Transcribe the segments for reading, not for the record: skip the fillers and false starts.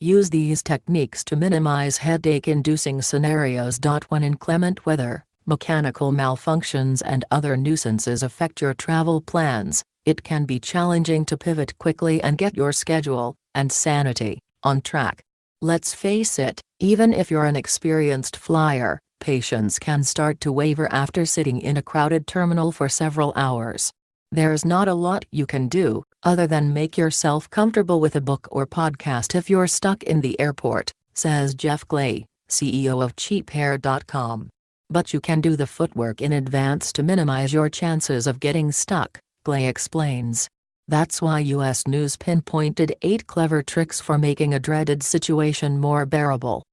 Use these techniques to minimize headache-inducing scenarios. When inclement weather, mechanical malfunctions and other nuisances affect your travel plans, it can be challenging to pivot quickly and get your schedule and sanity on track. Let's face it, even if you're an experienced flyer, patience can start to waver after sitting in a crowded terminal for several hours. There's not a lot you can do, other than make yourself comfortable with a book or podcast if you're stuck in the airport, says Jeff Clay, CEO of CheapAir.com. But you can do the footwork in advance to minimize your chances of getting stuck, Clay explains. That's why U.S. News pinpointed 8 clever tricks for making a dreaded situation more bearable.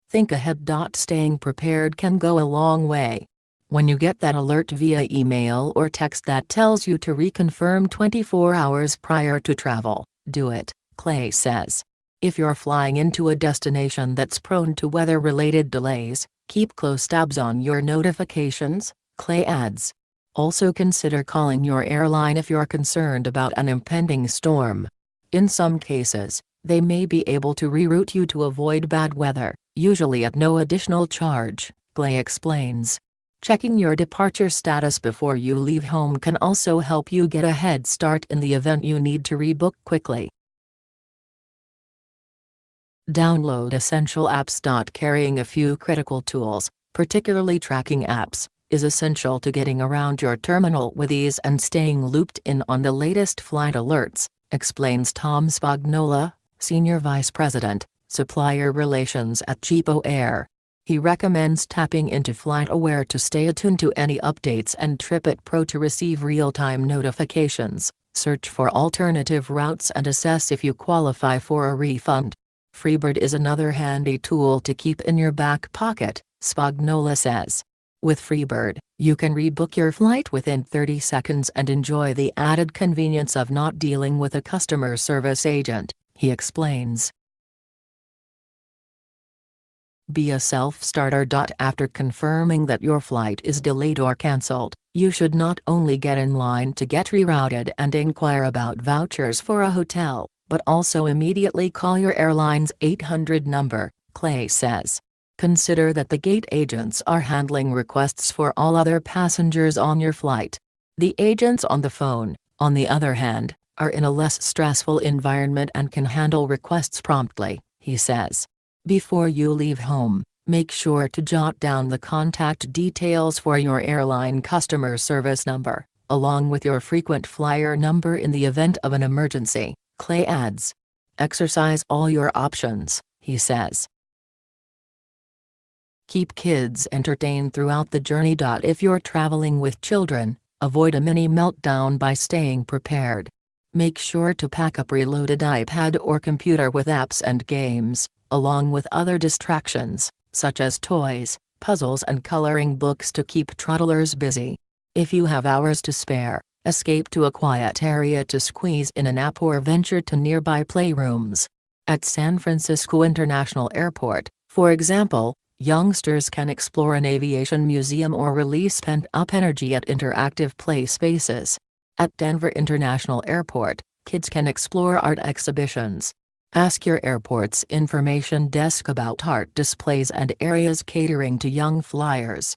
Think ahead. Staying prepared can go a long way. When you get that alert via email or text that tells you to reconfirm 24 hours prior to travel, do it, Clay says. If you're flying into a destination that's prone to weather-related delays, keep close tabs on your notifications, Clay adds. Also consider calling your airline if you're concerned about an impending storm. In some cases, they may be able to reroute you to avoid bad weather, usually at no additional charge, Clay explains. Checking your departure status before you leave home can also help you get a head start in the event you need to rebook quickly. Download essential apps. Carrying a few critical tools, particularly tracking apps, is essential to getting around your terminal with ease and staying looped in on the latest flight alerts, explains Tom Spagnola, Senior Vice President, Supplier Relations at CheapAir. He recommends tapping into FlightAware to stay attuned to any updates and TripIt Pro to receive real-time notifications, search for alternative routes and assess if you qualify for a refund. Freebird is another handy tool to keep in your back pocket, Spagnola says. With Freebird, you can rebook your flight within 30 seconds and enjoy the added convenience of not dealing with a customer service agent, he explains. Be a self-starter. After confirming that your flight is delayed or cancelled, you should not only get in line to get rerouted and inquire about vouchers for a hotel, but also immediately call your airline's 800 number, Clay says. Consider that the gate agents are handling requests for all other passengers on your flight. The agents on the phone, on the other hand, are in a less stressful environment and can handle requests promptly, he says. Before you leave home, make sure to jot down the contact details for your airline customer service number, along with your frequent flyer number in the event of an emergency, Clay adds. Exercise all your options, he says. Keep kids entertained throughout the journey. If you're traveling with children, avoid a mini meltdown by staying prepared. Make sure to pack a preloaded iPad or computer with apps and games, along with other distractions, such as toys, puzzles and coloring books to keep toddlers busy. If you have hours to spare, escape to a quiet area to squeeze in a nap or venture to nearby playrooms. At San Francisco International Airport, for example, youngsters can explore an aviation museum or release pent-up energy at interactive play spaces. At Denver International Airport, kids can explore art exhibitions. Ask your airport's information desk about art displays and areas catering to young flyers.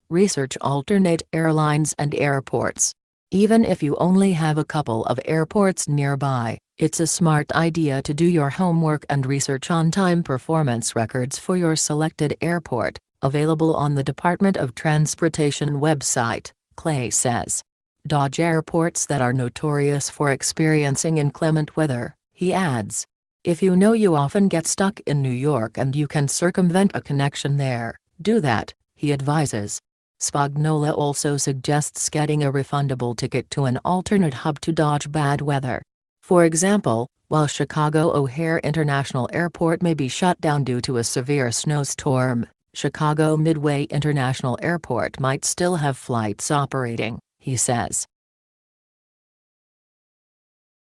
Research alternate airlines and airports. Even if you only have a couple of airports nearby, it's a smart idea to do your homework and research on-time performance records for your selected airport, available on the Department of Transportation website, Clay says. Dodge airports that are notorious for experiencing inclement weather, he adds. If you know you often get stuck in New York and you can circumvent a connection there, do that, he advises. Spagnola also suggests getting a refundable ticket to an alternate hub to dodge bad weather. For example, while Chicago O'Hare International Airport may be shut down due to a severe snowstorm, Chicago Midway International Airport might still have flights operating, he says.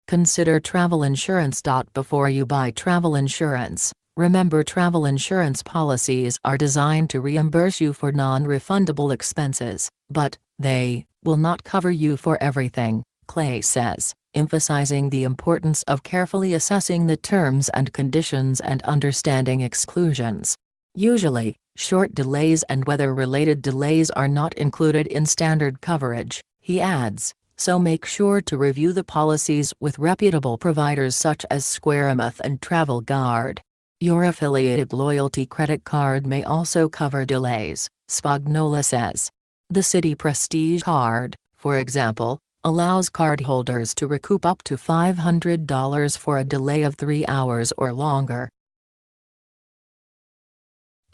Consider travel insurance. Before you buy travel insurance, remember travel insurance policies are designed to reimburse you for non-refundable expenses, but they will not cover you for everything, Clay says. emphasizing the importance of carefully assessing the terms and conditions and understanding exclusions. Usually, short delays and weather-related delays are not included in standard coverage, he adds, so make sure to review the policies with reputable providers such as Squaremeath and Travel Guard. Your affiliated loyalty credit card may also cover delays, Spagnola says. The Citi Prestige card, for example, allows cardholders to recoup up to $500 for a delay of 3 hours or longer.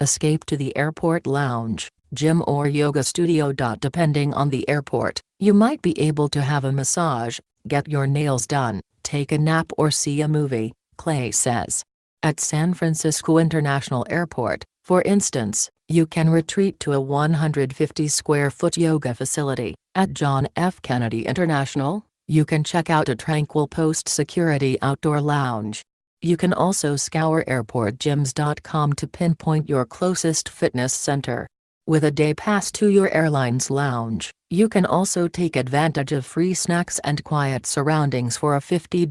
Escape to the airport lounge, gym or yoga studio. Depending on the airport, you might be able to have a massage, get your nails done, take a nap or see a movie, Clay says. At San Francisco International Airport, for instance, you can retreat to a 150-square-foot yoga facility. At John F. Kennedy International, you can check out a tranquil post-security outdoor lounge. You can also scour airportgyms.com to pinpoint your closest fitness center. With a day pass to your airline's lounge, you can also take advantage of free snacks and quiet surroundings for a $50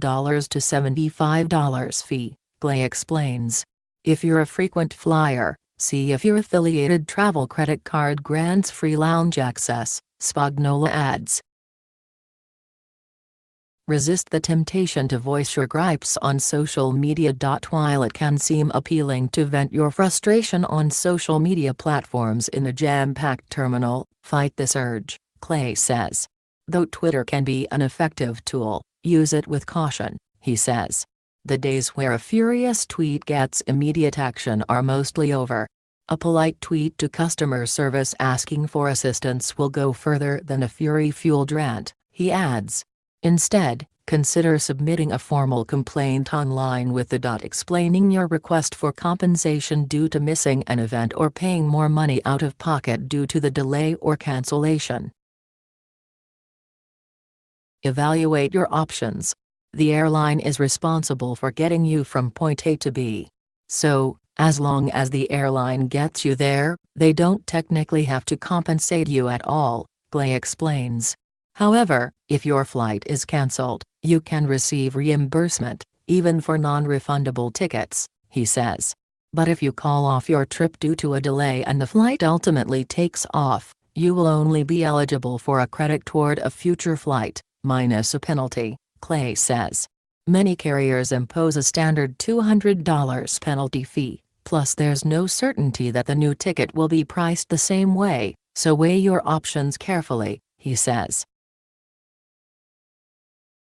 to $75 fee, Clay explains. If you're a frequent flyer, see if your affiliated travel credit card grants free lounge access, Spagnola adds. Resist the temptation to voice your gripes on social media. While it can seem appealing to vent your frustration on social media platforms in a jam-packed terminal, fight this urge, Clay says. Though Twitter can be an effective tool, use it with caution, he says. The days where a furious tweet gets immediate action are mostly over. A polite tweet to customer service asking for assistance will go further than a fury-fueled rant, he adds. Instead, consider submitting a formal complaint online with the explaining your request for compensation due to missing an event or paying more money out of pocket due to the delay or cancellation. Evaluate your options. The airline is responsible for getting you from point A to B. So, as long as the airline gets you there, they don't technically have to compensate you at all, Clay explains. However, if your flight is cancelled, you can receive reimbursement, even for non-refundable tickets, he says. But if you call off your trip due to a delay and the flight ultimately takes off, you will only be eligible for a credit toward a future flight, minus a penalty, Clay says. Many carriers impose a standard $200 penalty fee, plus there's no certainty that the new ticket will be priced the same way, so weigh your options carefully, he says.